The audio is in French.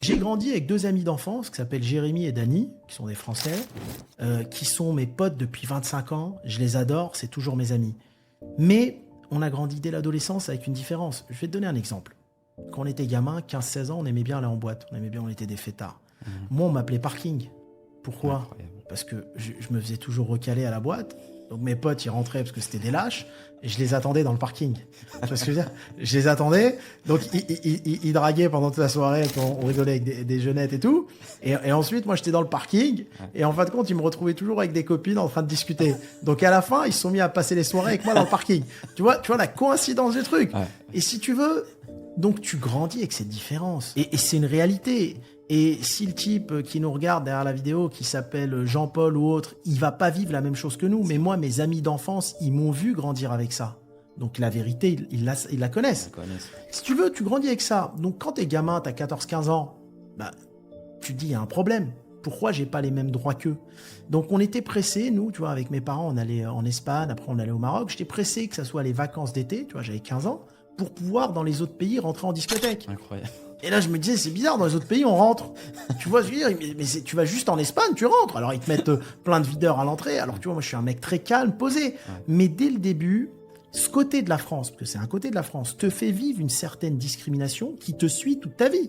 J'ai grandi avec 2 amis d'enfance qui s'appellent Jérémy et Dany, qui sont des Français, qui sont mes potes depuis 25 ans. Je les adore, c'est toujours mes amis. Mais on a grandi dès l'adolescence avec une différence. Je vais te donner un exemple. Quand on était gamin, 15-16 ans, on aimait bien aller en boîte. On était des fêtards. Moi, on m'appelait Parking. Pourquoi ? Incroyable. Parce que je me faisais toujours recaler à la boîte. Donc mes potes, ils rentraient parce que c'était des lâches. Et je les attendais dans le parking. Tu vois ce que je veux dire ? Je les attendais. Donc ils draguaient pendant toute la soirée. On rigolait avec des jeunettes et tout. Et ensuite, moi, j'étais dans le parking. Et en fin de compte, ils me retrouvaient toujours avec des copines en train de discuter. Donc à la fin, ils se sont mis à passer les soirées avec moi dans le parking. Tu vois la coïncidence du truc. Ouais. Et si tu veux, donc tu grandis avec cette différence. Et c'est une réalité. Et si le type qui nous regarde derrière la vidéo, qui s'appelle Jean-Paul ou autre, il va pas vivre la même chose que nous. Mais moi, mes amis d'enfance, ils m'ont vu grandir avec ça. Donc la vérité, ils la connaissent. Si tu veux, tu grandis avec ça. Donc quand t'es gamin, t'as 14-15 ans, bah, tu te dis, il y a un problème. Pourquoi j'ai pas les mêmes droits qu'eux ? Donc on était pressés, nous, tu vois, avec mes parents, on allait en Espagne, après on allait au Maroc. J'étais pressé que ça soit les vacances d'été, tu vois, j'avais 15 ans, pour pouvoir, dans les autres pays, rentrer en discothèque. Incroyable. Et là, je me disais, c'est bizarre, dans les autres pays, on rentre. Tu vois, je veux dire, mais tu vas juste en Espagne, tu rentres. Alors, ils te mettent plein de videurs à l'entrée. Alors, tu vois, moi, je suis un mec très calme, posé. Ouais. Mais dès le début, ce côté de la France, parce que c'est un côté de la France, te fait vivre une certaine discrimination qui te suit toute ta vie.